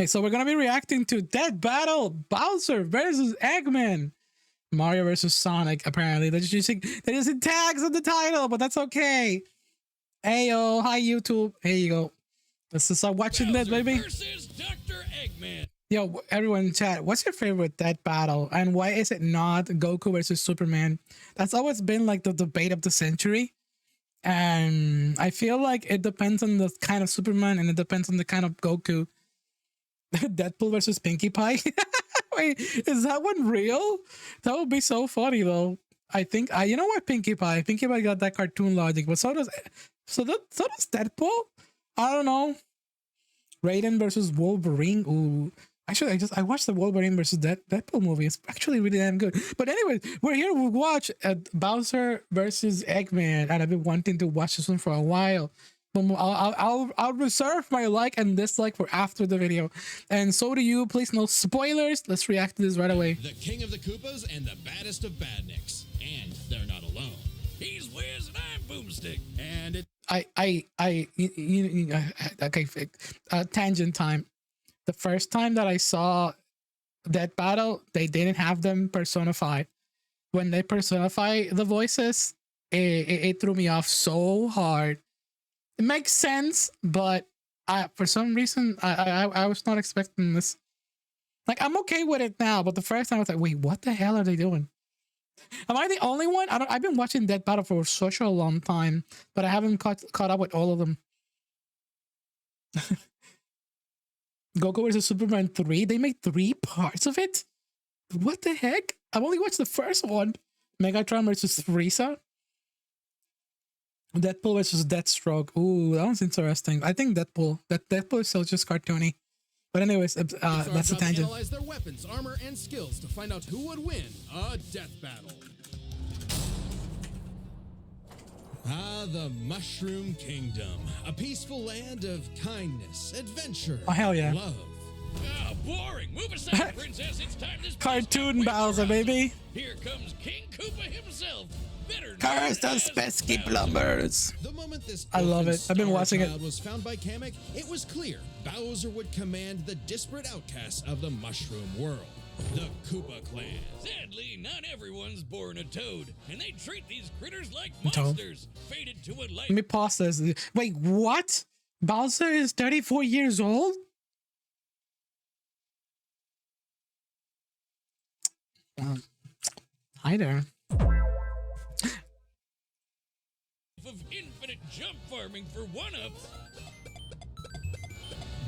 Okay, so we're gonna be reacting to Dead Battle Bowser versus Eggman. Mario versus Sonic, apparently. They're just using tags in the title, but that's okay. Heyo, hi YouTube. Here you go. Let's just start watching this, baby. Versus Dr. Eggman. Yo, everyone in chat, what's your favorite Dead Battle? And why is it not Goku versus Superman? That's always been like the debate of the century. And I feel like it depends on the kind of Superman and it depends on the kind of Goku. Deadpool versus Pinkie Pie. Wait, is that one real? That would be so funny though. I think you know what, Pinkie Pie got that cartoon logic, but so does Deadpool. I don't know. Raiden versus Wolverine. Ooh, actually, I watched the Wolverine versus Deadpool movie. It's actually really damn good. But anyway, we're here to watch Bowser versus Eggman, and I've been wanting to watch this one for a while. I'll reserve my like and dislike for after the video, and so do you. Please, no spoilers. Let's react to this right away. The king of the Koopas and the baddest of badniks, and they're not alone. He's Wiz and I'm Boomstick, and it. Okay, tangent time. The first time that I saw Dead Battle, they didn't have them personified. When they personify the voices, it threw me off so hard. It makes sense, but for some reason I was not expecting this. Like, I'm okay with it now, but the first time I was like, wait, what the hell are they doing? Am I the only one? I've been watching Dead Battle for such a long time, but I haven't caught up with all of them. Goku vs Superman 3? They made 3 parts of it? What the heck? I've only watched the first one. Megatron versus Frieza. Deadpool versus Deathstroke. Ooh, that one's interesting. I think Deadpool is still just cartoony. But anyways, that's the tangent. Analyze their weapons, armor, and skills to find out who would win a death battle. Ah, the Mushroom Kingdom, a peaceful land of kindness, adventure, oh hell yeah, love. Ah, boring. Move aside, princess. It's time this cartoon Bowser, baby. Here comes King Koopa himself. Curse those pesky plumbers. The moment this I love it. I've been watching it. Was found by Kamek, it was clear Bowser would command the disparate outcasts of the Mushroom world, the Koopa clan. Sadly, not everyone's born a toad, and they treat these critters like monsters, fated to a life. Let me pause this. Wait, what? Bowser is 34 years old? Hi there. Of infinite jump farming for one-ups.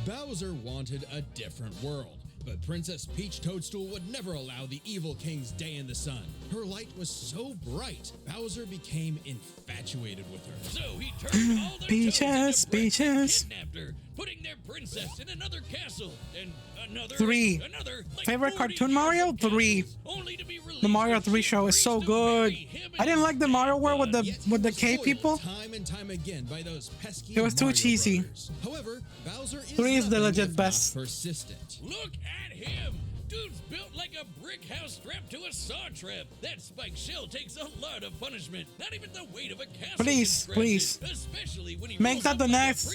Bowser wanted a different world, but Princess Peach Toadstool would never allow the evil king's day in the sun. Her light was so bright, Bowser became infatuated with her. So he turned all their Peaches, Peaches, kidnapped her, putting their princess in another castle, and another, 3. like Favorite cartoon Mario? 3. The Mario 3 show is so good. I didn't like the Mario world with the K people. Time and time again by those pesky it was too Mario cheesy. brothers. However, Bowser 3 is the legit best. Persistent. Look at him. Dude's built like a brick house strapped to a saw trap. That spiked shell takes a lot of punishment. Not even the weight of a castle. Please. Especially when he make that the next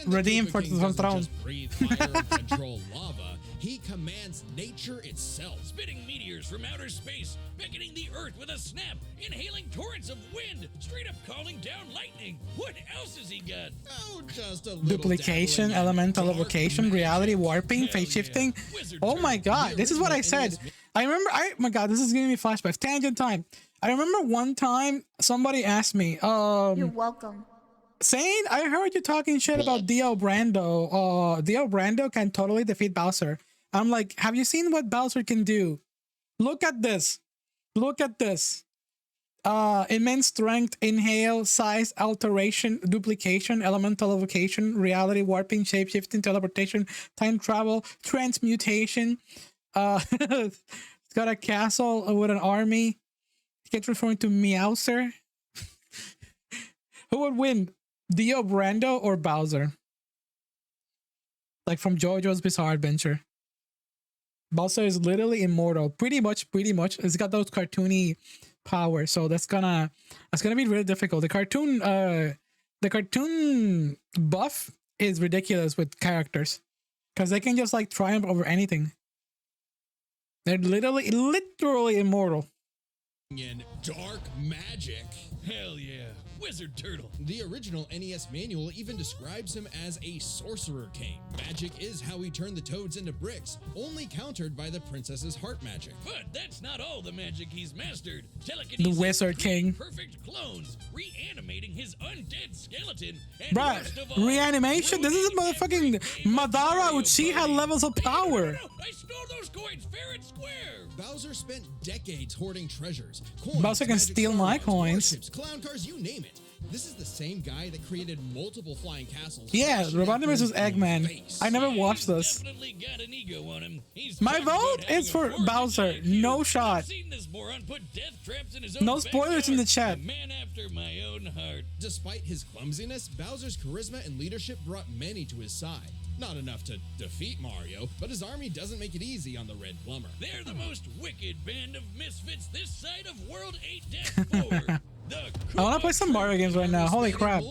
redeem for the throne. Breathe fire and control lava. He commands nature itself, spitting meteors from outer space, beckoning the earth with a snap, inhaling torrents of wind, straight up calling down lightning. What else has he got? Oh, just a little duplication, elemental evocation, reality warping, phase shifting. Oh my god, this is what I said. I remember, my god, this is giving me flashbacks. Tangent time. I remember one time somebody asked me, you're welcome. Saying, I heard you talking shit about Dio Brando. Dio Brando can totally defeat Bowser. I'm like, have you seen what Bowser can do? Look at this. Look at this. Immense strength, inhale, size, alteration, duplication, elemental evocation, reality warping, shapeshifting, teleportation, time travel, transmutation. It's got a castle with an army. It gets referring to Meowser. Who would win? Dio Brando or Bowser? Like from JoJo's Bizarre Adventure. Bowser is literally immortal. Pretty much. It's got those cartoony powers, so that's gonna be really difficult. The cartoon buff is ridiculous with characters. because they can just like triumph over anything. They're literally immortal. In dark magic. Hell yeah, Wizard Turtle. The original NES manual even describes him as a sorcerer king. Magic is how he turned the toads into bricks, only countered by the princess's heart magic. But that's not all the magic he's mastered. The Wizard King. Perfect clones, reanimating his undead skeleton. And Bruh, reanimation? This is a motherfucking Madara Uchiha levels of power. No, I stole those coins fair and square. Bowser spent decades hoarding treasures. Coins, Bowser can steal my coins. Warships, clown cars, you name it. This is the same guy that created multiple flying castles. Yeah, Robotnik vs. Eggman. I never watched this. Definitely got an ego on him. My vote is for Bowser. No shot. Seen this moron put death traps in his own No spoilers in the chat. A man after my own heart. Despite his clumsiness, Bowser's charisma and leadership brought many to his side. Not enough to defeat Mario, but his army doesn't make it easy on the Red Plumber. They're the most wicked band of misfits this side of World 8-4. I want to play some Mario games right now. Holy crap.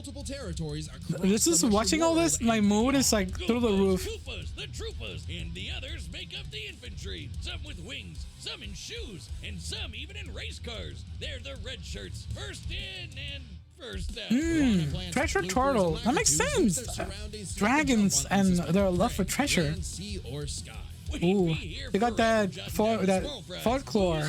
This is watching all this, my mood is like through the roof. The troopers, and the others make up the infantry. Some with wings, some in shoes, and some even in race cars. They're the red shirts, first in and first out. Treasure turtle. That makes sense. Dragons and their love for treasure. Ooh, they got that folklore.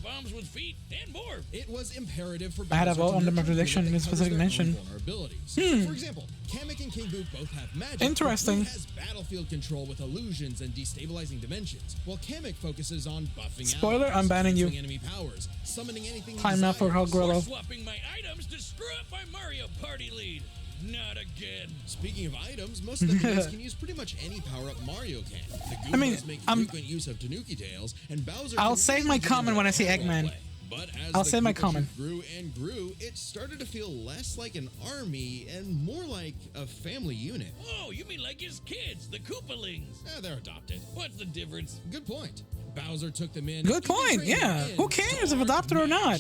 Bombs with feet and more. It was imperative for I had a vote under my prediction in specific mention. For example, Kamek and King Boo both have magic. Interesting. Has battlefield control with illusions and destabilizing dimensions, while Kamek focuses on buffing Spoiler, I'm banning you. enemy powers, summoning anything Time out for Hellgrillo. swapping my items to screw up my Mario Party lead. Not again. Speaking of items, most of the villains can use pretty much any power-up Mario can. The Goombas make frequent use of Tanuki tails, and Bowser. I'll save my comment when I see Eggman. But as I'll the say my Koopa comment. Troop grew and grew, it started to feel less like an army and more like a family unit. Oh, you mean like his kids, the Koopalings? They're adopted. What's the difference? Good point. Bowser took them in. Good point, yeah. Who cares if adopted or not?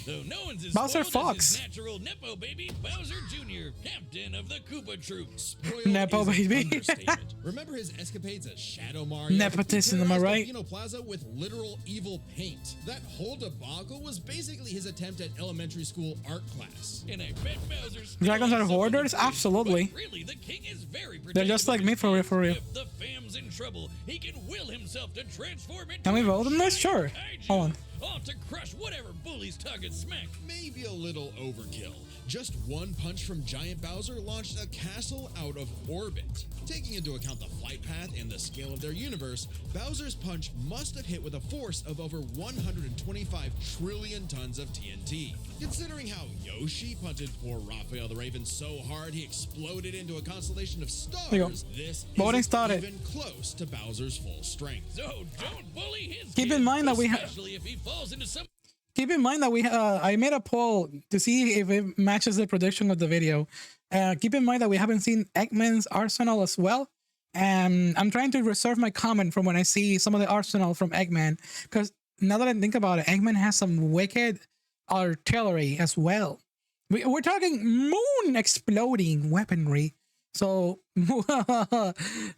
Though no one's as Bowser spoiled as Fox. his natural Nepo baby, Bowser Jr., captain of the Koopa Troop. Spoiled Nepo is an baby. understatement. Remember his escapades as Shadow Mario? Nepotism, am I right? Pino Plaza with literal evil paint. That whole debacle was basically his attempt at elementary school art class. And I bet Bowser's Dragons are hoarders? Absolutely. Really, the king is very They're just like me for real, for real. If the fam's in trouble, he can will himself to transform into Can we vote on this? Sure. Hold on. All to crush whatever bully's target smack. Maybe a little overkill. Just one punch from Giant Bowser launched a castle out of orbit. Taking into account the flight path and the scale of their universe, Bowser's punch must have hit with a force of over 125 trillion tons of TNT. Considering how Yoshi punted poor Raphael the Raven so hard he exploded into a constellation of There you go. stars, this Voting isn't started. even close to Bowser's full strength. So don't bully his Keep in kid, mind that we have. especially if he falls into some. Keep in mind that I made a poll to see if it matches the prediction of the video. Keep in mind that we haven't seen Eggman's arsenal as well. And I'm trying to reserve my comment from when I see some of the arsenal from Eggman. Because now that I think about it, Eggman has some wicked artillery as well. We're talking moon exploding weaponry. So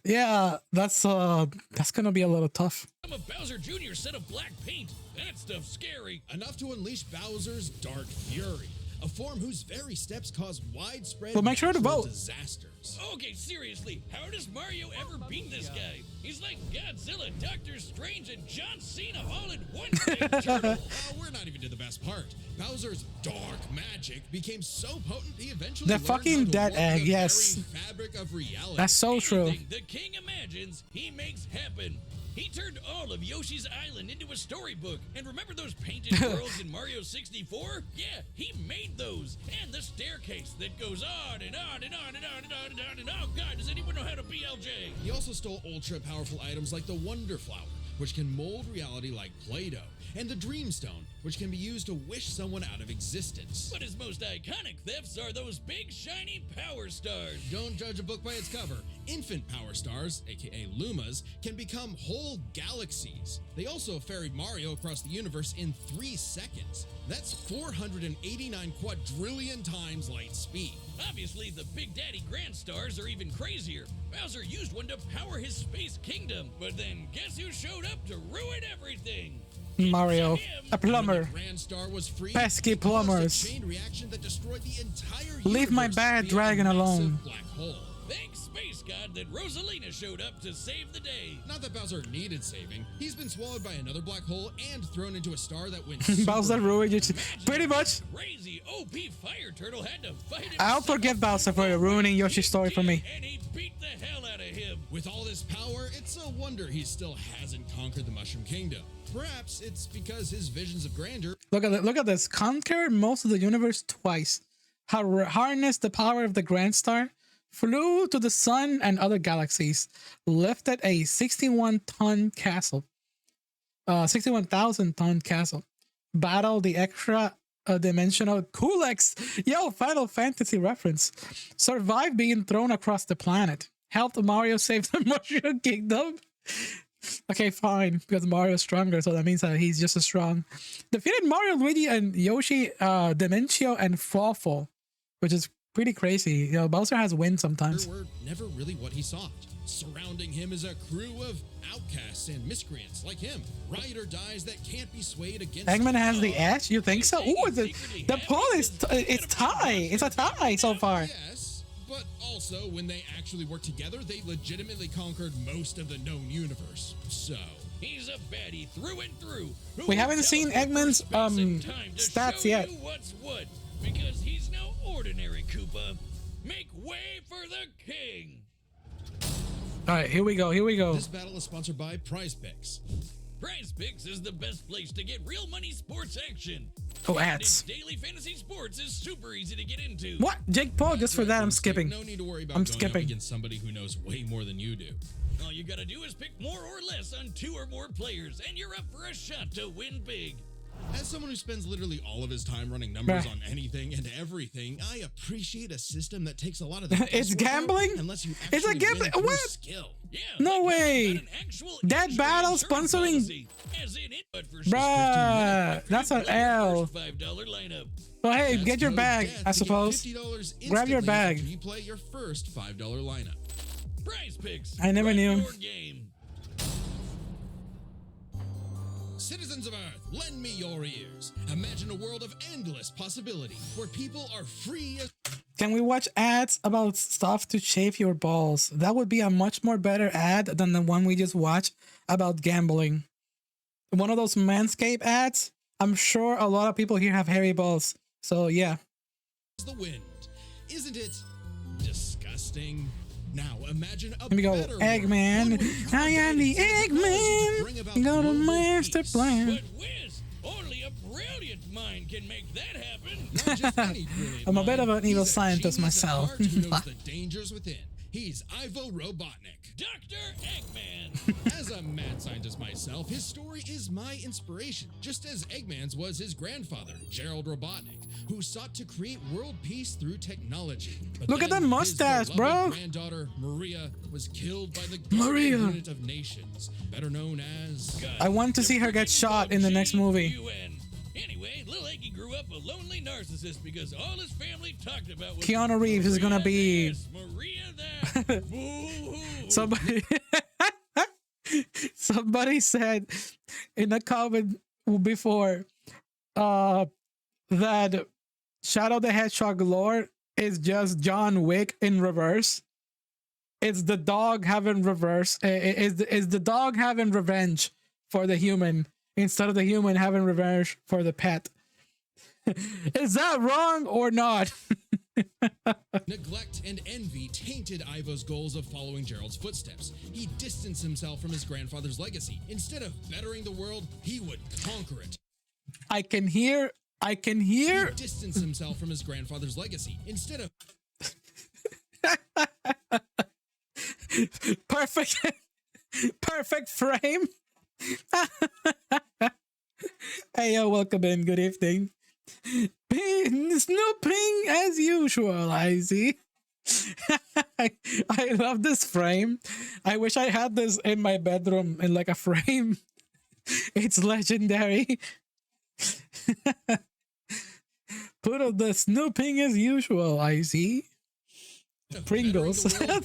yeah, that's gonna be a little tough. Some of Bowser Jr.'s set of black paint. That stuff's scary. Enough to unleash Bowser's Dark Fury, a form whose very steps cause widespread Well, make sure to natural vote. disasters. Okay, seriously, how does Mario ever beat this guy? He's like Godzilla, Doctor Strange, and John Cena all in one big turtle. We're not even to the best part. Bowser's dark magic became so potent he eventually The learned fucking how to dead warp egg, the yes. very fabric of reality. That's so true. Anything the king imagines, he makes happen. He turned all of Yoshi's Island into a storybook. And remember those painted worlds in Mario 64? Yeah, he made those. And the staircase that goes on and on and on and on and on and on and on. Oh God, does anyone know how to BLJ? He also stole ultra powerful items like the Wonder Flower, which can mold reality like Play-Doh, and the Dream Stone, which can be used to wish someone out of existence. But his most iconic thefts are those big shiny power stars. Don't judge a book by its cover. Infant power stars, aka Lumas, can become whole galaxies. They also ferried Mario across the universe in 3 seconds. That's 489 quadrillion times light speed. Obviously, the Big Daddy Grand Stars are even crazier. Bowser used one to power his space kingdom, but then guess who showed up to ruin everything? Mario, a plumber. Grand Star was free, Pesky plumbers. chain reaction that destroyed the entire Leave my universe bad via dragon a massive alone. Black hole. Thanks, Space God, that Rosalina showed up to save the day. Not that Bowser needed saving. He's been swallowed by another black hole and thrown into a star that went Bowser ruined it. Pretty much. Crazy OP fire turtle had to fight him. I'll forgive Bowser for ruining Yoshi's story for me. And he beat the hell out of him. With all this power, it's a wonder he still hasn't conquered the Mushroom Kingdom. Perhaps it's because his visions of grandeur. Look at this. Conquer most of the universe twice. Harness the power of the Grand Star. Flew to the sun and other galaxies. Lifted a 61-ton castle. 61,000-ton castle. Battled the extra dimensional Kulex. Yo, Final Fantasy reference. Survived being thrown across the planet. Helped Mario save the Mushroom Kingdom. Okay, fine, because Mario's stronger, so that means that he's just as strong. Defeated Mario, Luigi, and Yoshi, Dimencio, and Fawful, which is pretty crazy. You know, Bowser has wins sometimes. Were never really what he sought. Surrounding him is a crew of outcasts and miscreants like him. Ride or dies that can't be swayed against. Eggman has the edge? You think so? Ooh, the poll is it's tie. It's a tie so far. Yes, but also when they actually worked together, they legitimately conquered most of the known universe. So he's a baddie through and through. We haven't seen Eggman's stats yet. What's what? Because he's no ordinary Koopa. Make way for the king. All right, here we go. Here we go. This battle is sponsored by Prize Picks. Prize Picks is the best place to get real money sports action. Oh, ads. Daily fantasy sports is super easy to get into. What? Jake Paul, just for that, I'm skipping. No need to worry about I'm going skipping. up against somebody who knows way more than you do. All you gotta do is pick more or less on 2 or more players, and you're up for a shot to win big. As someone who spends literally all of his time running numbers on anything and everything, I appreciate a system that takes a lot of the It's gambling? unless you It's a actually gambling? win through What? skill. Yeah, No like way. got an actual That injury battle insurance sponsoring- policy, as in it, but for just Bruh, 15 minutes that's an after you play your L. first $5 lineup. Well, hey, That's get your code bag, DEATH I to get suppose. $50 Grab your instantly bag. after you play your first $5 lineup. Prize Picks. I never run knew. your game. Citizens of Earth, lend me your ears. Imagine a world of endless possibility where people are free as. Can we watch ads about stuff to shave your balls? That would be a much more better ad than the one we just watched about gambling. One of those Manscaped ads. I'm sure a lot of people here have hairy balls. So yeah. The wind. Isn't it disgusting? Now imagine a Here we go. better world, Eggman. one with I am the technology to bring Eggman. about Go to global master peace. plan. But whiz, only a brilliant mind can make that happen. Not just any brilliant I'm a bit of mind. an evil He's a scientist genius at myself. heart who knows the dangers within. He's Ivo Robotnik. Dr. Eggman. As a mad scientist myself, his story is my inspiration, just as Eggman's was his grandfather, Gerald Robotnik, who sought to create world peace through technology. But Look at then that his mustache, beloved bro. Granddaughter, Maria, was killed by the Maria. Guardian Unit of Nations, better known as... I want to see her get shot in the next movie. UN. Anyway, Lil Eggy grew up a lonely narcissist because all his family talked about was Keanu Reeves is gonna Maria be- this, Maria that. Boo-hoo. Somebody somebody said in the comment before that Shadow the Hedgehog lore is just John Wick in reverse. It's the dog having reverse. Is the dog having revenge for the human instead of the human having revenge for the pet? Is that wrong or not? Neglect and envy tainted Ivo's goals of following Gerald's footsteps. He distanced himself from his grandfather's legacy. Instead of bettering the world, he would conquer it. I can hear. He distanced himself from his grandfather's legacy. Instead of perfect frame. Hey, yo, welcome in. Good evening. Snooping as usual, I see. I love this frame. I wish I had this in my bedroom in like a frame. It's legendary. Put up the snooping as usual, I see. Pringles.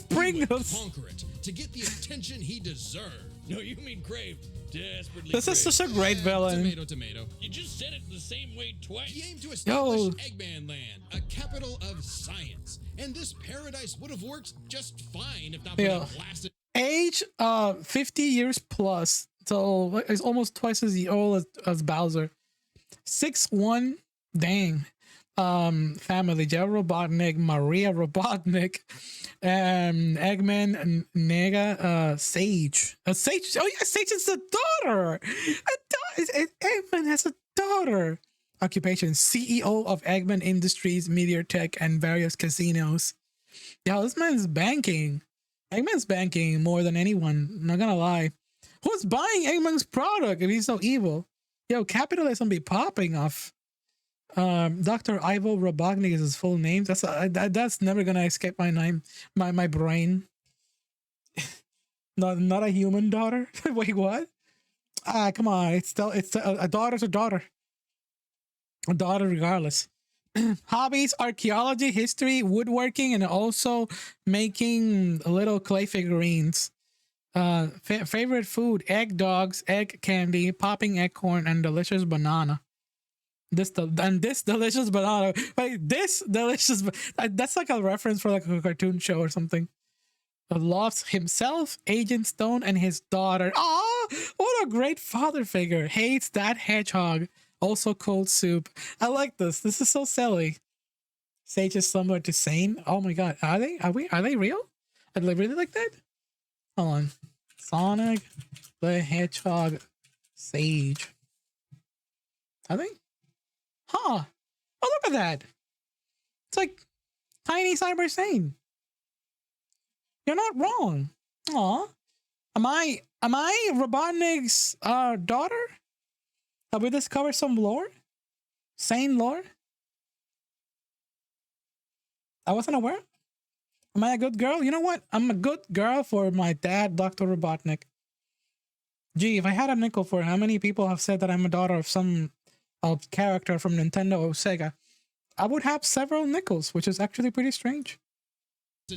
Pringles. Conquer it to get the attention he deserved. No, you mean craved. Desperately This is such a great villain. Tomato, tomato. You just said it the same way twice. He aimed to Yo. establish Eggman Land, a capital of science. And this paradise would have worked just fine if not for Yeah. the blasted... Age 50 years plus. So it's almost twice as old as Bowser. 6'1". Dang. Family: Joe Robotnik, Maria Robotnik, Eggman, Nega, Sage. Sage. Oh yeah, Sage is the daughter. Eggman has a daughter. Occupation: CEO of Eggman Industries, Meteor Tech, and various casinos. Yeah, this man's banking. Eggman's banking more than anyone. I'm not gonna lie. Who's buying Eggman's product if he's so evil? Yo, capitalism be popping off. Dr. Ivo Robotnik is his full name. That's never gonna escape my name, my brain. not a human daughter. Wait, what? Come on. It's a daughter's a daughter. A daughter regardless. Hobbies: archaeology, history, woodworking, and also making little clay figurines. Favorite food: egg dogs, egg candy, popping acorn, and delicious banana. This delicious banana. Wait, this delicious. That's like a reference for like a cartoon show or something. Loves himself, Agent Stone, and his daughter. Ah, what a great father figure. Hates that hedgehog. Also cold soup. I like this. This is so silly. Sage is similar to Sane. Oh my god. Are they? Are they real? Are they really like that? Hold on. Sonic the Hedgehog Sage. Are they? Huh. Oh, look at that. It's like tiny Cyber Sane. You're not wrong. Aw. Am I Robotnik's daughter? Have we discovered some lore? Sane lore? I wasn't aware. Am I a good girl? You know what? I'm a good girl for my dad, Dr. Robotnik. Gee, if I had a nickel for how many people have said that I'm a daughter of some character from Nintendo or Sega, I would have several nickels, which is actually pretty strange.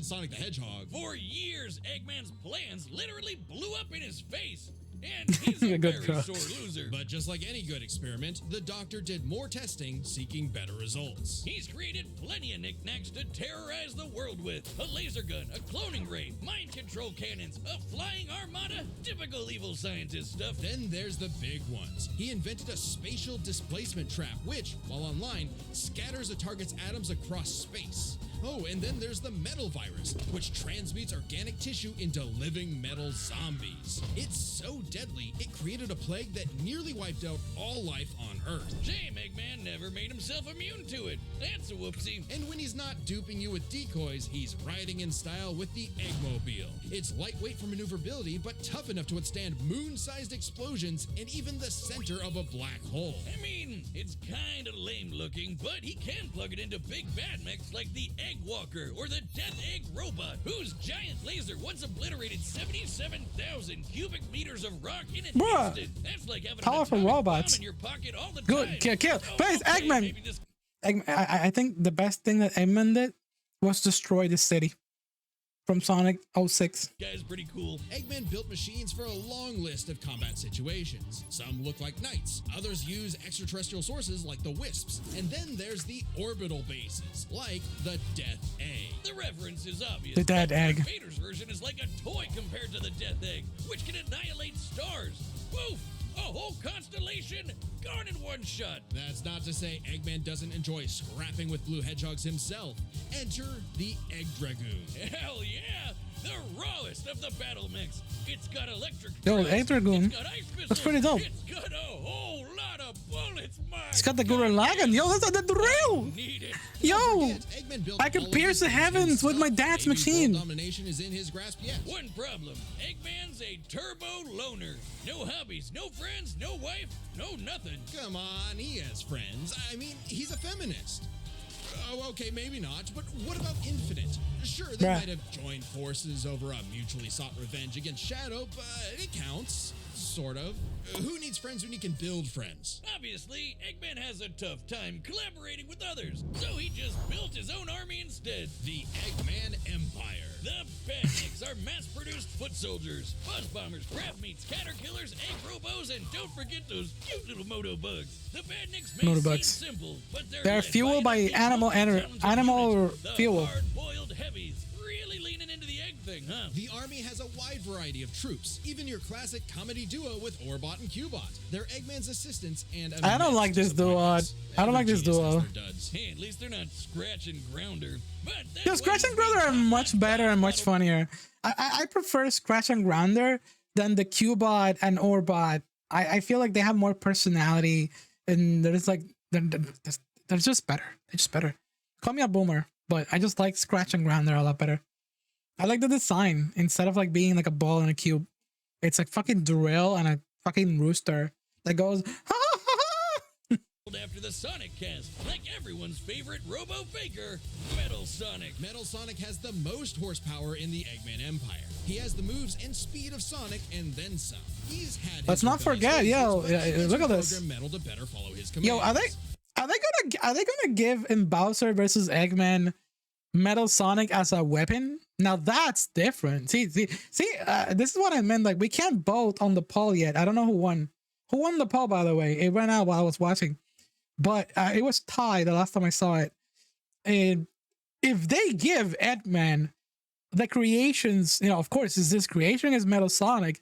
Sonic the Hedgehog. For years, Eggman's plans literally blew up in his face. And he's a good very girl. sore loser. But just like any good experiment, the doctor did more testing, seeking better results. He's created plenty of knickknacks to terrorize the world with. A laser gun, a cloning ray, mind control cannons, a flying armada, typical evil scientist stuff. Then there's the big ones. He invented a spatial displacement trap, which, while online, scatters a target's atoms across space. Oh, and then there's the metal virus, which transmutes organic tissue into living metal zombies. It's so deadly, it created a plague that nearly wiped out all life on Earth. Shame Eggman never made himself immune to it. That's a whoopsie. And when he's not duping you with decoys, he's riding in style with the Eggmobile. It's lightweight for maneuverability, but tough enough to withstand moon-sized explosions and even the center of a black hole. I mean, it's kind of lame looking, but he can plug it into big bad mechs like the Egg Walker or the Death Egg Robot, whose giant laser once obliterated 77,000 cubic meters of rock in an instant. That's like having powerful an atomic robots bomb in your pocket all the Good, time. kill. Oh, But it's okay, Eggman. maybe this I think the best thing that Eggman did was destroy the city from Sonic 06. guy's pretty cool. Eggman built machines for a long list of combat situations. Some look like knights, others use extraterrestrial sources like the Wisps, and then there's the orbital bases, like the Death Egg. The reference is obvious. The Dead Egg. Vader's version is like a toy compared to the Death Egg, which can annihilate stars. Woof! A whole constellation gone in one shot. That's not to say Eggman doesn't enjoy scrapping with blue hedgehogs himself. Enter the Egg Dragoon. Hell yeah! The rawest of the battle mechs. It's got electric Yo, drills, Egg Dragoon. it's got ice That's pistols, pretty dope. It's got a whole lot of bullets, my It's got the Gurren Lagann. Yo, that's the drill. need it. Yo, Eggman built I can all of pierce his the machines heavens with my himself. dad's Maybe machine. World domination is in his grasp yet. One problem: Eggman's a turbo loner. No hobbies, no friends, no wife, no nothing. Come on, he has friends. I mean, he's a feminist. Oh, okay, maybe not, but what about Infinite? Sure, they Bruh. might have joined forces over a mutually sought revenge against Shadow, but it counts. Sort of. Who needs friends when you can build friends? Obviously, Eggman has a tough time collaborating with others, so he just built his own army instead. The Eggman Empire. The Badniks are mass-produced foot soldiers, buzz bombers, crab meats, caterkillers, egg robos, and don't forget those cute little moto bugs. The Badniks may Moto seem bugs. simple, but They're led fueled by an animal unbeatable animal unit, the fuel. hard-boiled heavies. Really leaning into the egg thing, huh? The army has a wide variety of troops, even your classic comedy duo with Orbot and Cubot. They're Eggman's assistants and I don't like this duo. I don't like this duo. Hey, at least they're not Scratch and Grounder. But that's Yo, why Scratch and he's Grounder are being much better and much funnier. I prefer Scratch and Grounder than the Cubot and Orbot. I feel like they have more personality and there's like they're just better. They're just better. Call me a boomer, but I just like Scratch and Grounder a lot better. I like the design instead of like being like a ball and a cube. It's like fucking drill and a fucking rooster that goes ha ha ha. after the Sonic cast, like everyone's favorite Robo Faker, Metal Sonic. Metal Sonic has the most horsepower in the Eggman Empire. He has the moves and speed of Sonic and then some. He's had Let's not forget, yo, look at this. Metal to better follow his commands. Yo, are they gonna give in Bowser versus Eggman Metal Sonic as a weapon? Now that's different. See, this is what I meant. Like, we can't vote on the poll yet. I don't know who won. Who won the poll, by the way? It went out while I was watching, but it was tied the last time I saw it. And if they give Eggman the creations, of course, this creation is Metal Sonic.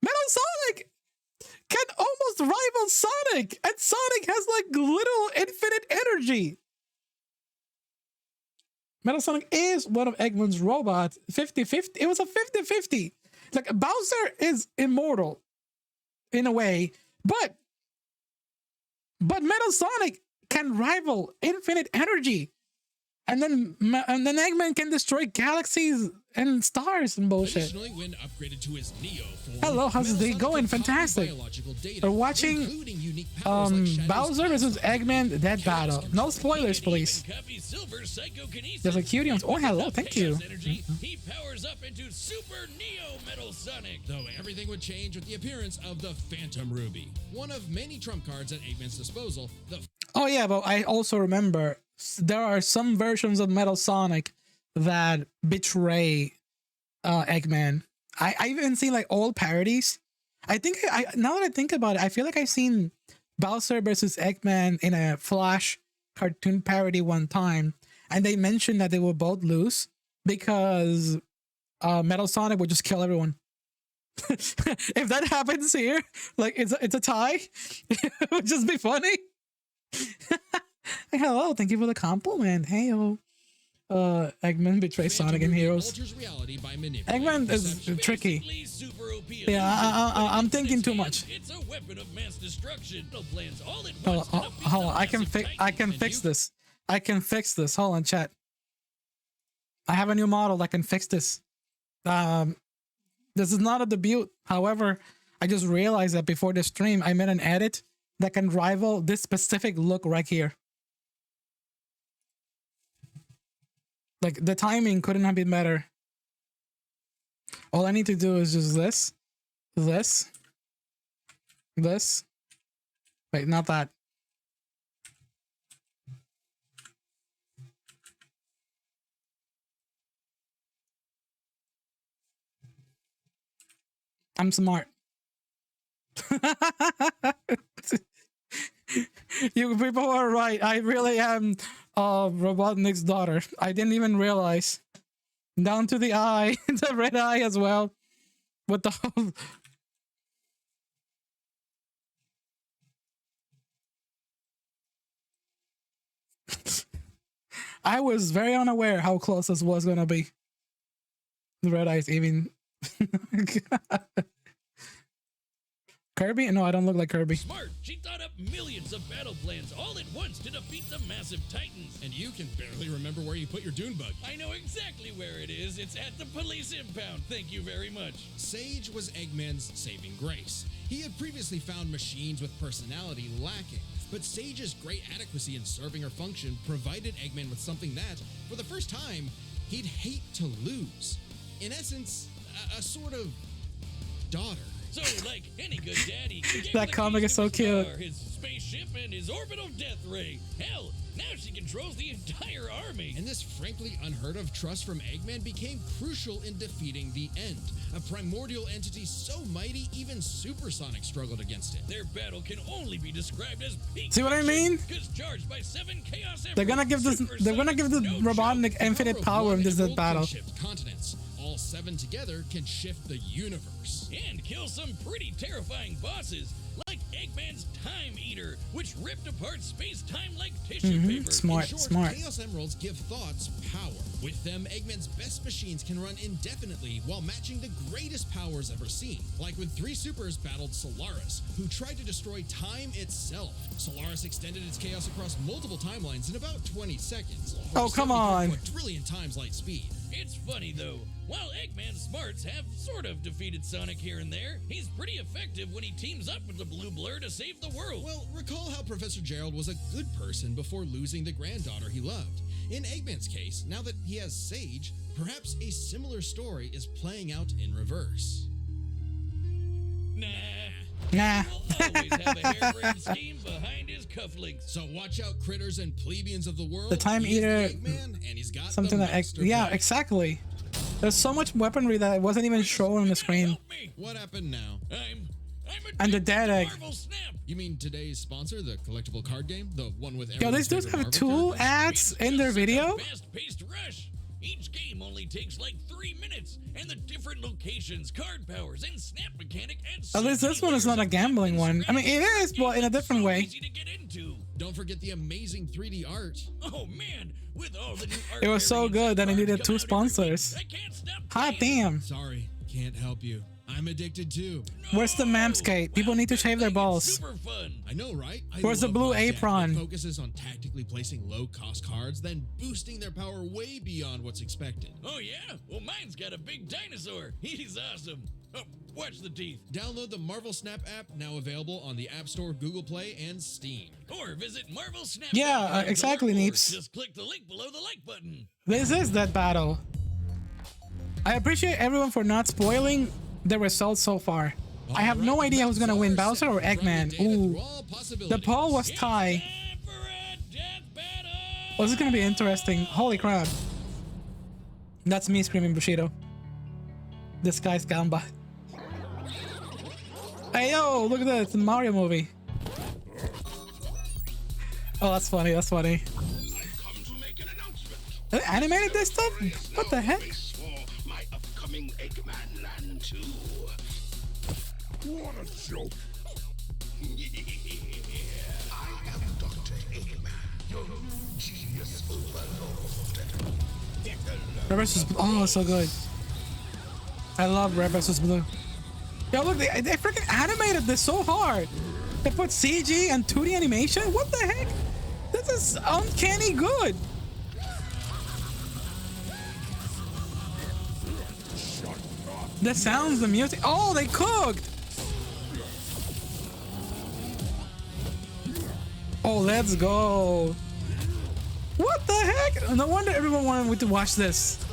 Metal Sonic can almost rival Sonic, and Sonic has like little infinite energy. Metal Sonic is one of Eggman's robots. 50-50. It was a 50-50. Like, Bowser is immortal in a way, but Metal Sonic can rival infinite energy. And then Eggman can destroy galaxies and stars and bullshit. Additionally, when upgraded to his Neo form, Hello, how's Metal the day Sonic going? can copy Fantastic. biological data, We're watching including unique powers like Shadow's Bowser versus plasma. Eggman Dead Battle. No spoilers, He can please. even copy Silver's psychokinesis. There's a cutie on. Oh, hello, With thank chaos you. energy, he powers up into Super Neo Metal Sonic. Though everything would change with the appearance of the Phantom Ruby. One of many trump cards at Eggman's disposal, the Oh yeah, but I also remember there are some versions of Metal Sonic that betray Eggman. I even seen like old parodies. I think now that I think about it, I feel like I've seen Bowser versus Eggman in a Flash cartoon parody one time, and they mentioned that they would both lose because Metal Sonic would just kill everyone. If that happens here, like it's a tie, it would just be funny. Hello, thank you for the compliment. Hey, Eggman betrays Phantom Sonic and Ruby Heroes. alters reality by manipulating Eggman is perception. tricky. Basically super OP. Yeah, I'm thinking too much. It's a weapon of mass destruction. No plans all at Hold once on, to defeat hold the on. I can massive fix Titan. this. I can fix this. Hold on, chat. I have a new model that can fix this. This is not a debut. However, I just realized that before the stream, I made an edit that can rival this specific look right here. Like, the timing couldn't have been better. All I need to do is just this. Wait, not that. I'm smart. You people are right. I really am Robotnik's daughter. I didn't even realize. Down to the eye, the red eye as well. What the hell? I was very unaware how close this was gonna be. The red eyes even. Kirby? No, I don't look like Kirby. Smart. She thought up millions of battle plans all at once to defeat the massive Titans. And you can barely remember where you put your dune bug. I know exactly where it is. It's at the police impound. Thank you very much. Sage was Eggman's saving grace. He had previously found machines with personality lacking, but Sage's great adequacy in serving her function provided Eggman with something that, for the first time, He'd hate to lose. In essence, a sort of daughter. So, like any good daddy, he gave That the comic keys is to so his cute. car, his spaceship, and his orbital death ray. Hell, now she controls the entire army. And this frankly unheard of trust from Eggman became crucial in defeating the End, a primordial entity so mighty even Supersonic struggled against it. Their battle can only be described as peak. See what I mean? Because charged by 7 chaos They're gonna give this. They're gonna give the Robotnik infinite power in this battle. Shift continents. All 7 together can shift the universe. And kill some pretty terrifying bosses, like Eggman's Time Eater, which ripped apart space-time like tissue paper. Smart, In short, smart. Chaos Emeralds give thoughts power. With them, Eggman's best machines can run indefinitely while matching the greatest powers ever seen. Like when 3 supers battled Solaris, who tried to destroy time itself. Solaris extended its chaos across multiple timelines in about 20 seconds. Oh, come on. 1 trillion times light speed. It's funny, though. While Eggman's smarts have sort of defeated Sonic here and there, he's pretty effective when he teams up with the Blue Blur to save the world. Well, recall how Professor Gerald was a good person before losing the granddaughter he loved. In Eggman's case, now that he has Sage, perhaps a similar story is playing out in reverse. Nah. He'll always have a harebrained scheme behind his cufflinks. So watch out, critters and plebeians of the world. The Time He is the Eater- Eggman, and he's got Something the that. monster Yeah, pack. exactly. There's so much weaponry that wasn't even shown on the screen. Help me. What happened now? I'm And the addicted dead to egg. Marvel Snap. You mean today's sponsor, the collectible card game? The one with Yo, everyone's these dudes favorite have Marvel 2 characters? ads It's in their just such a video. fast-paced rush. Each game only takes like 3 minutes, and the different locations, card powers, and snap mechanic adds so At least this many one is layers not a of gambling depth one. and I mean, it is, but in a different so way. Easy to get into. Don't forget the amazing 3D art. Oh man, with all the new art It was so variants good and that it cards needed 2 coming out every week, sponsors. I can't stop Hot playing. damn. Sorry, can't help you. I'm addicted too. Where's the Manscaped? People need to shave their balls. Super fun. I know, right? I Where's the love blue my deck that apron? focuses on tactically placing low-cost cards, then boosting their power way beyond what's expected. Oh yeah? Well, mine's got a big dinosaur. He's awesome. Oh, watch the teeth. Download the Marvel Snap app, now available on the App Store, Google Play, and Steam. Or visit Marvel Snap. Yeah, exactly, Neeps. Just click the link below the like button. This is that battle. I appreciate everyone for not spoiling the results so far. I have no idea who's gonna win, Bowser or Eggman. Ooh, the poll was tie. Time for a death battle. Oh, this is gonna be interesting. Holy crap. That's me screaming Bushido. This guy's Gamba. Hey yo, look at this, the Mario movie. Oh, that's funny, that's funny. Come to make an announcement. They animated this stuff? What the heck? Base for my upcoming Eggman Land 2. What a joke. I am Dr. Eggman, your genius overlord. Red vs. Blue. Oh, so good. I love Red vs. Blue. Yo, look, they freaking animated this so hard. They put CG and 2D animation? What the heck? This is uncanny good. The sounds, the music. Oh, they cooked. Oh, let's go. What the heck? No wonder everyone wanted me to watch this.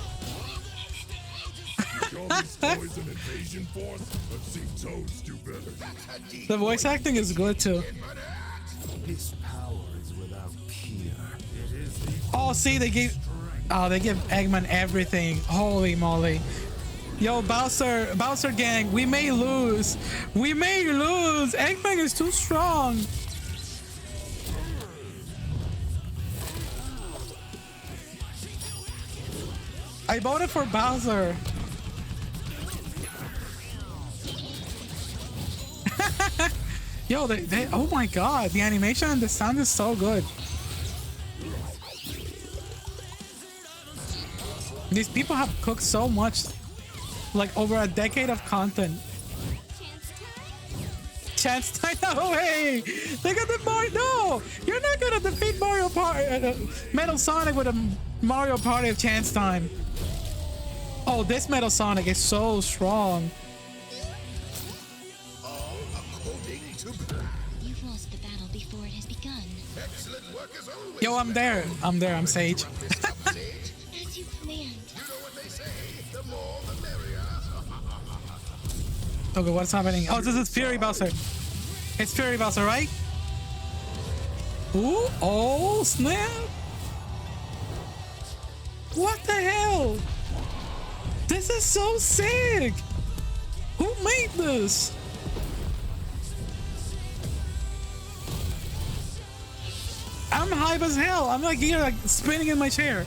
Boys an invasion force. Let's see Toads do better. The voice acting is good too. His power is without peer. It is the Oh, see, they give Eggman everything. Holy moly. Yo, Bowser gang, we may lose. We may lose. Eggman is too strong. I voted for Bowser. Yo, they oh my god, the animation and the sound is so good. These people have cooked so much, like over a decade of content. Chance time? No way! They got the Mario. No, you're not gonna defeat Mario Party, Metal Sonic with a Mario Party of Chance time. Oh, this Metal Sonic is so strong. All according to plan. You've lost the battle before it has begun. Excellent work as always. Yo, I'm there. I'm Sage. This update, As you command. You know what they say, the more the merrier. Okay, what's happening? Oh, this is Fury Bowser. It's Fury Bowser, right? Ooh, oh, snap. What the hell? This is so sick. Who made this? I'm hype as hell. I'm like here, like spinning in my chair.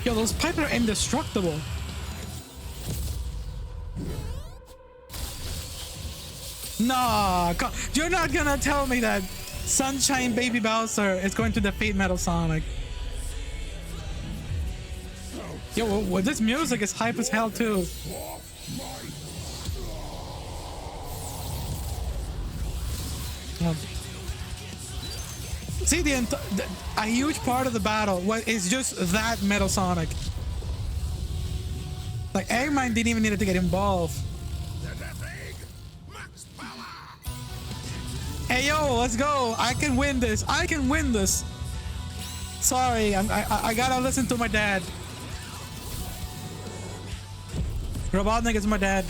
Yo, those pipes are indestructible. Nah, you're not gonna tell me that Sunshine Baby Bowser is going to defeat Metal Sonic. Yo, this music is hype as hell too. See, a huge part of the battle is just that Metal Sonic. Like, Eggman didn't even need to get involved. Hey, yo, let's go. I can win this. I can win this. Sorry, I gotta listen to my dad. Robotnik is my dad.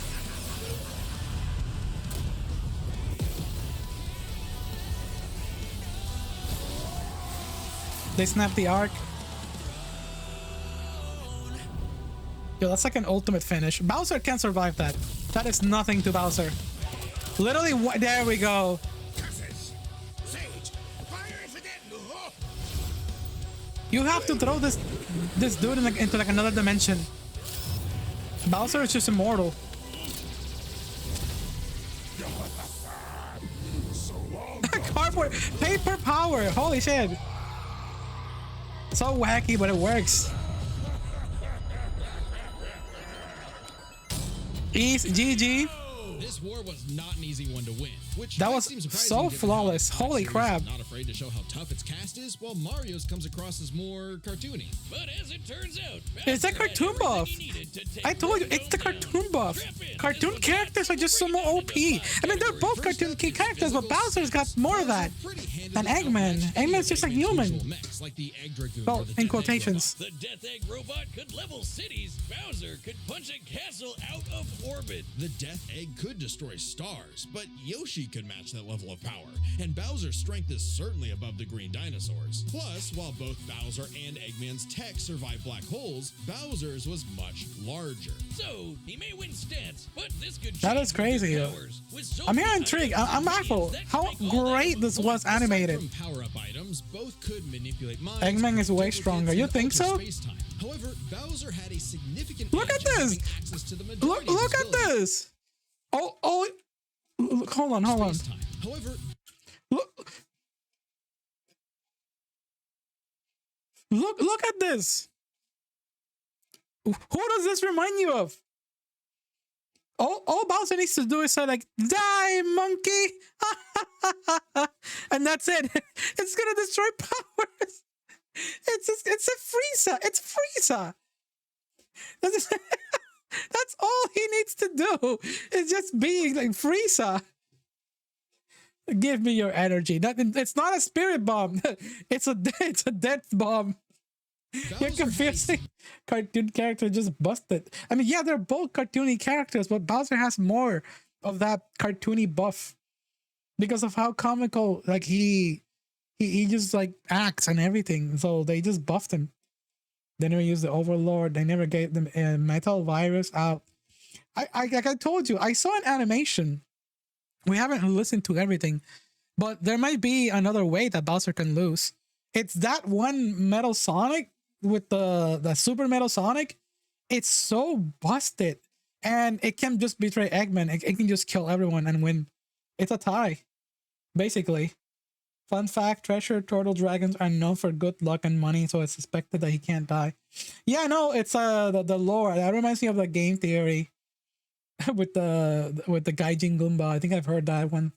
They snapped the arc. Yo, that's like an ultimate finish. Bowser can't survive that. That is nothing to Bowser. Literally, there we go. You have to throw this dude into like another dimension. Bowser is just immortal. Cardboard paper power. Holy shit. So wacky, but it works. Easy, GG. This war was not an easy one to win, which that was seems so flawless. Holy crap! Not afraid to show how tough its cast is, while Mario's comes across as more cartoony. But as it turns out, it's a cartoon buff. I told you, it's the cartoon buff. Cartoon characters are just so more OP. I mean, they're both cartoon characters, but Bowser's got more of that than Eggman. Eggman's just like human. Well, in quotations. The Death Egg robot could level cities. Bowser could punch a castle out of orbit. The Death Egg could destroy stars, but Yoshi could match that level of power, and Bowser's strength is certainly above the green dinosaurs. Plus, while both Bowser and Eggman's tech survived black holes, Bowser's was much larger. So, he may win stats, but this could that is crazy. I'm here intrigued. I'm baffled how great this was animated. Power-up items, both could manipulate minds. Eggman is way stronger. You think so? However, Bowser had a significant look at this. Look at this. Oh, hold on. However, look at this. Who does this remind you of? All Bowser needs to do is say like, die, monkey. And that's it. It's gonna destroy powers. It's a Frieza. It's Frieza. That's all he needs to do. Is just being like Frieza. Give me your energy. It's not a spirit bomb. It's a death bomb. You're confusing. Cartoon character just busted. I mean, yeah, they're both cartoony characters, but Bowser has more of that cartoony buff because of how comical like he just like acts and everything. So they just buffed him. They never used the Overlord. They never gave them a metal virus out. Like I told you, I saw an animation. We haven't listened to everything, but there might be another way that Bowser can lose. It's that one Metal Sonic with the Super Metal Sonic. It's so busted, and it can just betray Eggman. It can just kill everyone and win. It's a tie, basically. Fun fact, Treasure Turtle Dragons are known for good luck and money, so it's suspected that he can't die. Yeah, no, it's the lore. That reminds me of the game theory with the Gaijin Goomba. I think I've heard that one.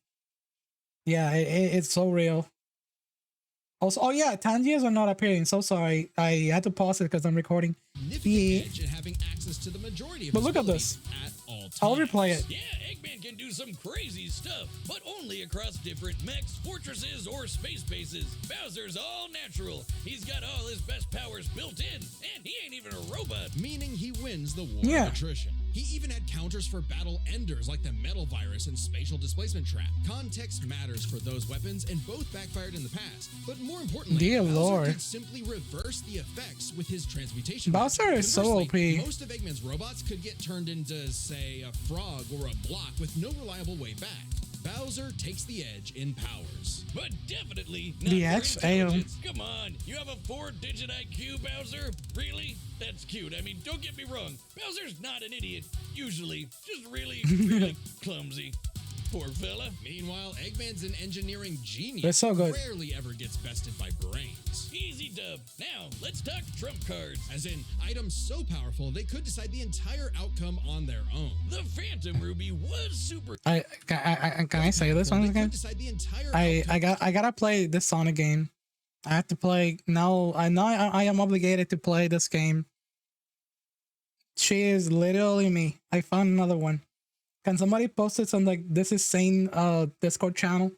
Yeah, it's so real. Also, oh yeah, Tangiers are not appearing. So sorry, I had to pause it because I'm recording. Significant edge in having access to the majority of But his look at abilities this. at all times. I'll replay it. Yeah, Eggman can do some crazy stuff, but only across different mechs, fortresses, or space bases. Bowser's all natural. He's got all his best powers built in, and he ain't even a robot. Meaning he wins the war Yeah. of attrition. He even had counters for battle enders like the metal virus and spatial displacement trap. Context matters for those weapons, and both backfired in the past. But more importantly, Dear Bowser Lord. could simply reverse the effects with his transmutation. Bowser magic. is so Conversely, OP. Most of Eggman's robots could get turned into, say, a frog or a block with no reliable way back. Bowser takes the edge in powers. But definitely not The for edge? Ayo. intelligence. Come on, you have a 4-digit IQ, Bowser? Really? That's cute. I mean, don't get me wrong. Bowser's not an idiot, usually. Just really, really clumsy. Poor fella. Meanwhile, Eggman's an engineering genius. They're so good. Rarely ever gets bested by brains. Easy dub. Now, let's talk trump cards. As in, items so powerful they could decide the entire outcome on their own. The Phantom Ruby was super. Can I say this once They could again? decide the entire I gotta play this Sonic game. I have to play now. I know I am obligated to play this game. She is literally me. I found another one. Can somebody post it on like this is sane Discord channel?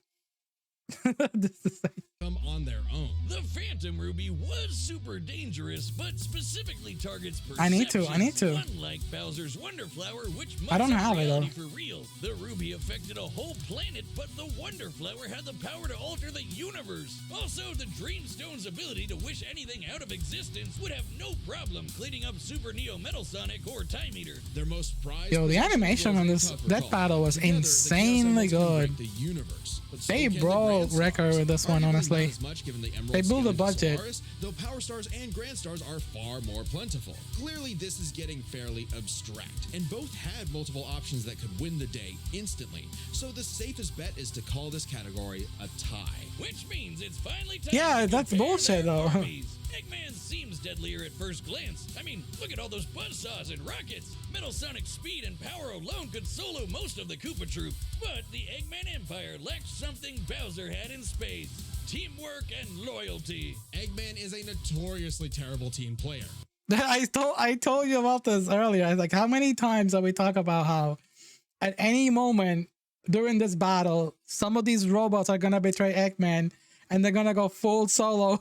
This is outcome on their own. The Phantom Ruby was super dangerous, but specifically targets I need to, perceptions, unlike Bowser's Wonder Flower, which I don't mucks up have it, though. reality for real. The Ruby affected a whole planet, but the Wonder Flower had the power to alter the universe. Also, the Dreamstone's ability to wish anything out of existence would have no problem cleaning up Super Neo Metal Sonic or Time Eater. Their most prized Yo, the possession animation was on a this cover that call. battle was Together, the Chaos insanely Emeralds can good. break the universe, but so They can the broke Grand record Stars. with this one, Arguably not honestly. as much given the They Emeralds blew the scale into budget. Solaris, though Power Stars and Grand Stars are far more plentiful. Clearly, this is getting fairly abstract, and both had multiple options that could win the day instantly. So the safest bet is to call this category a tie. Which means it's finally time Yeah, to that's compare bullshit, their though. armies. Eggman seems deadlier at first glance. I mean, look at all those buzzsaws and rockets. Metal Sonic's speed and power alone could solo most of the Koopa Troop. But the Eggman Empire lacked something Bowser had in spades: teamwork and loyalty. Eggman is a notoriously terrible team player. I told you about this earlier. I was like, how many times have we talked about how at any moment during this battle, some of these robots are gonna betray Eggman and they're gonna go full solo.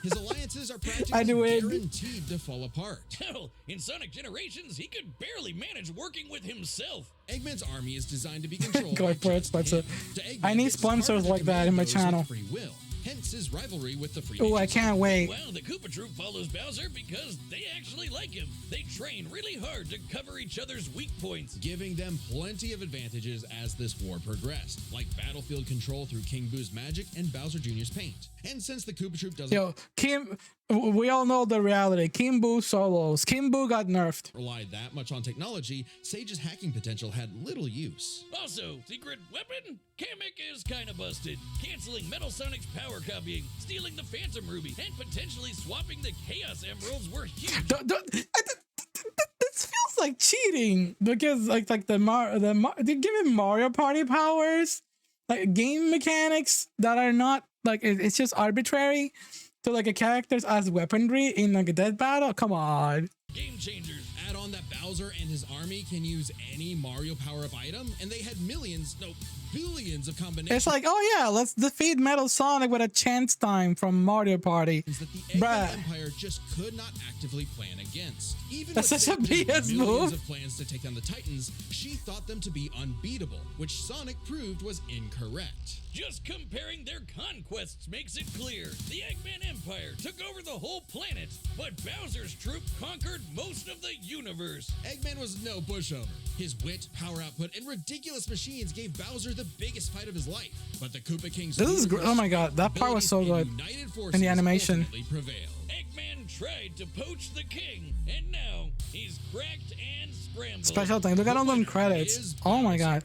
His alliances are I practically knew it. guaranteed to fall apart. Hell, in Sonic Generations, he could barely manage working with himself. Eggman's army is designed to be controlled Go by for it, just Spencer. him. To Eggman, I need it's sponsors harder to like that in command my those with channel. Free will. Hence his rivalry with the free Oh, I agents. can't wait. Well, the Koopa Troop follows Bowser because they actually like him. They train really hard to cover each other's weak points. Giving them plenty of advantages as this war progressed, like battlefield control through King Boo's magic and Bowser Jr.'s paint. And since the Koopa Troop doesn't Yo, we all know the reality. Kim Boo solos. Kim Boo got nerfed. rely that much on technology, Sage's hacking potential had little use. Also, secret weapon? Kamek is kinda busted, canceling Metal Sonic's power copying, stealing the Phantom Ruby, and potentially swapping the Chaos Emeralds were huge. This feels like cheating because like they're giving Mario Party powers, like game mechanics that are not like it's just arbitrary to like a characters as weaponry in like a dead battle. Come on. Game changers. Add on that Bowser and his army can use any Mario power-up item, and they had billions of combinations. It's like, oh yeah, let's defeat Metal Sonic with a chance time from Mario Party. that the Eggman Bruh. Empire just could not actively plan against. Even That's with such a Sage's BS millions move. of plans to take down the Titans, she thought them to be unbeatable, which Sonic proved was incorrect. Just comparing their conquests makes it clear. The Eggman Empire took over the whole planet, but Bowser's troop conquered most of the universe. Eggman was no pushover. His wit, power output, and ridiculous machines gave Bowser the biggest fight of his life. But the Koopa King's This is ludicrous oh my god, that part was so abilities good. and united forces And the animation. ultimately prevailed. Eggman tried to poach the king, and now he's cracked and scrambled. Special thing. Look at all them is credits. Oh my god.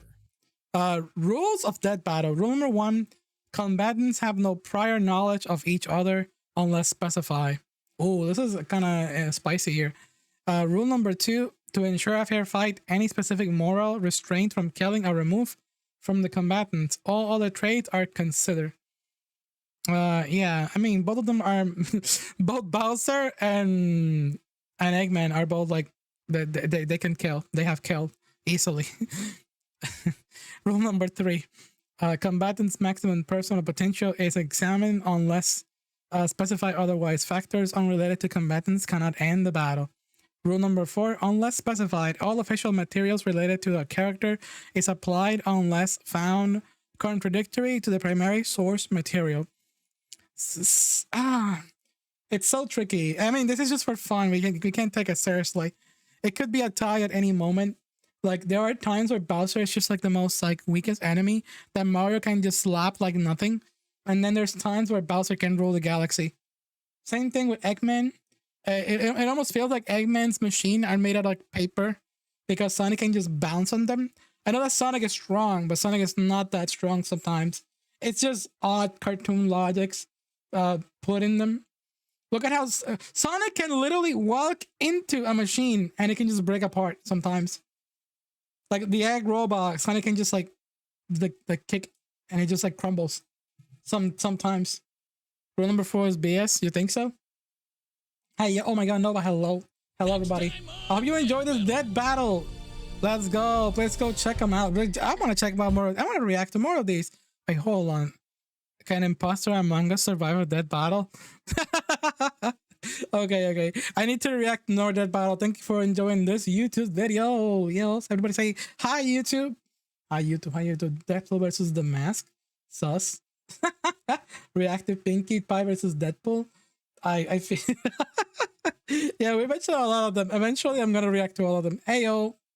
Rules of Dead Battle. Rule number 1: combatants have no prior knowledge of each other unless specified. Oh, this is kind of spicy here. Rule number 2: to ensure a fair fight, any specific moral restraint from killing are removed from the combatants. All other traits are considered. Yeah, I mean, both of them are both Bowser and Eggman are both like they can kill. They have killed easily. Rule number 3: combatants' maximum personal potential is examined unless specified otherwise. Factors unrelated to combatants cannot end the battle. Rule number 4: unless specified, all official materials related to a character is applied unless found contradictory to the primary source material. It's so tricky. I mean, this is just for fun. We can't take it seriously. It could be a tie at any moment. Like there are times where Bowser is just like the most like weakest enemy that Mario can just slap like nothing, and then there's times where Bowser can rule the galaxy. Same thing with Eggman. It almost feels like Eggman's machine are made out of like paper because Sonic can just bounce on them. I know that Sonic is strong, but Sonic is not that strong sometimes. It's just odd cartoon logics put in them. Look at how Sonic can literally walk into a machine and it can just break apart sometimes. Like the egg robot, Sonic can just like the kick and it just like crumbles. Sometimes. Rule number 4 is BS. You think so? Hey, yeah. Oh my God, Nova. Hello, everybody. I hope you enjoyed this dead battle. Let's go. Let's go check them out. I want to check out more. I want to react to more of these. Wait, hold on. Can imposter Among Us survive a dead battle? Okay. I need to react to more dead battle. Thank you for enjoying this YouTube video. Yes, everybody say hi YouTube. Hi YouTube. Deadpool versus the Mask. Sus. Reactive Pinkie Pie versus Deadpool. I feel. Yeah, we mentioned a lot of them. Eventually, I'm gonna react to all of them. Ayo.